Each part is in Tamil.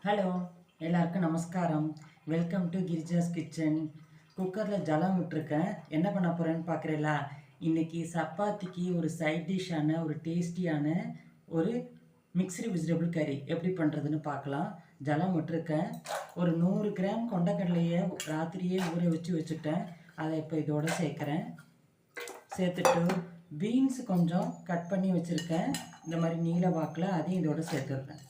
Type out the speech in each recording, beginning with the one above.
ஹலோ, எல்லாருக்கும் நமஸ்காரம். Welcome to Girija's kitchen. குக்கரில் ஜலம் விட்டுருக்கேன். என்ன பண்ண போகிறேன்னு பார்க்குறீங்களா? இன்றைக்கி சப்பாத்திக்கு ஒரு சைட் டிஷ்ஷான ஒரு டேஸ்டியான ஒரு மிக்ஸ்டு வெஜிடபிள் கறி எப்படி பண்ணுறதுன்னு பார்க்கலாம். ஜலம் விட்டுருக்கேன். ஒரு 100 கிராம் கொண்டக்கடலையை ராத்திரியே ஊற வச்சுட்டேன். அதை இப்போ இதோட சேர்க்குறேன். சேர்த்துட்டு பீன்ஸ் கொஞ்சம் கட் பண்ணி வச்சுருக்கேன். இந்த மாதிரி நீல வாக்கில் அதையும் இதோட சேர்த்துருக்கேன்.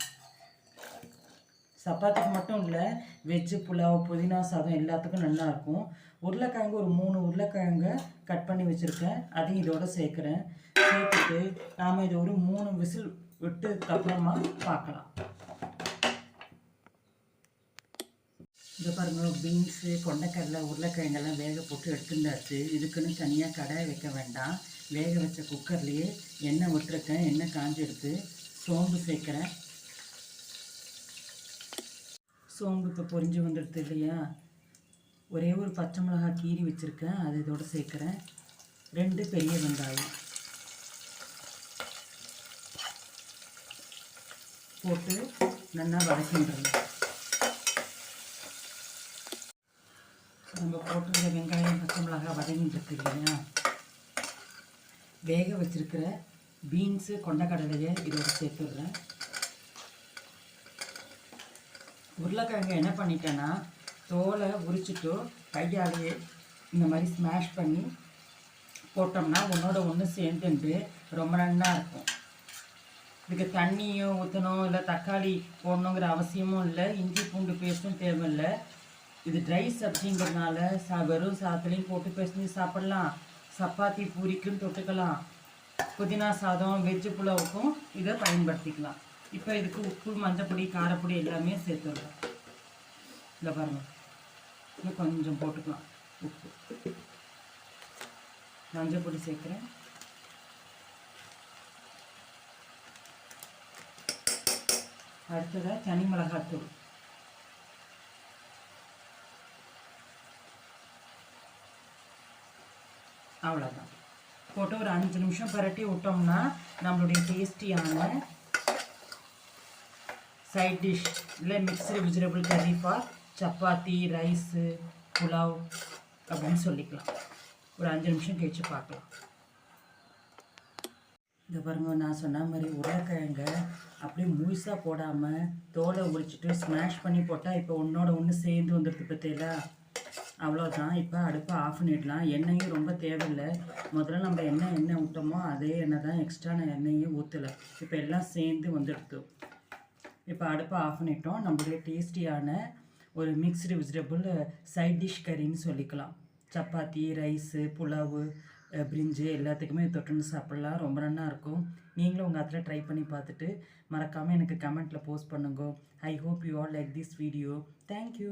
சப்பாத்திக்கு மட்டும் இல்லை, வெஜ்ஜு புலாவ் புதினா சாதம் எல்லாத்துக்கும் நல்லாயிருக்கும். உருளைக்கிழங்கு ஒரு 3 உருளைக்கிழங்க கட் பண்ணி வச்சுருக்கேன். அதையும் இதோட சேர்க்குறேன். சேர்த்துட்டு நாம் இதை ஒரு 3 விசில் விட்டதுக்கப்புறமா பார்க்கலாம். இதை பாருங்கள், பீன்ஸு கொண்டைக்கடலை உருளைக்கிழங்கெல்லாம் வேக போட்டு எடுத்துட்டாச்சு. இதுக்குன்னு தனியாக கடாய் வைக்க வேண்டாம். வேக வச்ச குக்கர்லேயே எண்ணெய் விட்டுருக்கேன். எண்ணெய் காஞ்சிருக்கு. சோம்பு சேர்க்குறேன். சோம்பு இப்போ பொரிஞ்சு வந்துடுது இல்லையா? ஒரே ஒரு பச்சை மிளகாய் கீரி வச்சுருக்கேன், அது இதோடு சேர்க்குறேன். 2 பெரிய வெங்காயம் போட்டு நல்லா வதக்கின்றோம். நம்ம போட்டுருந்த வெங்காயம் பச்சை மிளகாய் வதங்கிட்டு இல்லையா? வேக வச்சுருக்கிற பீன்ஸு கொண்டைக்கடலையை இதோட சேர்த்துடுறேன். உருளைக்கிழங்கு என்ன பண்ணிட்டேன்னா, தோலை உரிச்சிட்டு கையாலேயே இந்த மாதிரி ஸ்மாஷ் பண்ணி போட்டோம்னா ஒன்றோட ஒன்று சேர்ந்துட்டு ரொம்ப நல்லா இருக்கும். இதுக்கு தண்ணியும் ஊற்றணும், இல்லை தக்காளி போடணுங்கிற அவசியமும் இல்லை, இஞ்சி பூண்டு பேஸ்ட்டும் தேவையில்லை. இது ட்ரை சப்ஜிங்கிறதுனால வெறும் சாதத்துலேயும் போட்டு பேசி சாப்பிட்லாம். சப்பாத்தி பூரிக்கும் தொட்டுக்கலாம். புதினா சாதம் வெஜ்ஜு புலாவுக்கும் இதை பயன்படுத்திக்கலாம். இப்போ இதுக்கு உப்பு மஞ்சப்பொடி காரப்பொடி எல்லாமே சேர்த்துடலாம். இல்லை பாருங்கள், இன்னும் கொஞ்சம் போட்டுக்கலாம். உப்பு மஞ்சப்பொடி சேர்க்குறேன். அடுத்ததாக தனி மிளகாத்தூள். அவ்வளோதான் போட்டு ஒரு 5 நிமிஷம் பரட்டி விட்டோம்னா நம்மளுடைய டேஸ்டியான சைட் டிஷ் இல்லை மிக்ஸ்டு வெஜிடபிள் கறி ஃபார் சப்பாத்தி ரைஸு புலாவ் அப்படின்னு சொல்லிக்கலாம். ஒரு 5 நிமிஷம் கழிச்சு பார்க்கலாம். இந்த பாருங்க, நான் சொன்ன மாதிரி உருளைக்கிழங்க அப்படியே முழுசாக போடாமல் தோலை உரிச்சிட்டு ஸ்மாஷ் பண்ணி போட்டால் இப்போ ஒன்றோட ஒன்று சேர்ந்து வந்துடுது பார்த்தீங்களா? அவ்வளோதான். இப்போ அடுப்பை ஆஃப் பண்ணிடலாம். எண்ணெயும் ரொம்ப தேவையில்லை. முதல்ல நம்ம எண்ணெய் விட்டோமோ அதே எண்ணெய் தான், எக்ஸ்ட்ரா நான் எண்ணெயும் ஊற்றலை. இப்போ எல்லாம் சேர்ந்து வந்துடுது. இப்போ அடுப்பை ஆஃப் பண்ணிட்டோம். நம்மளுடைய டேஸ்டியான ஒரு மிக்ஸ்டு வெஜிடபிள் சைட் டிஷ் கறின்னு சொல்லிக்கலாம். சப்பாத்தி ரைஸு புலாவு பிரிஞ்சு எல்லாத்துக்குமே தொட்டுன்னு சாப்பிட்லாம். ரொம்ப நல்லா இருக்கும். நீங்களும் உங்கள் அதில் ட்ரை பண்ணி பார்த்துட்டு மறக்காமல் எனக்கு கமெண்ட்டில் போஸ்ட் பண்ணுங்க. I hope you all like this video. Thank you.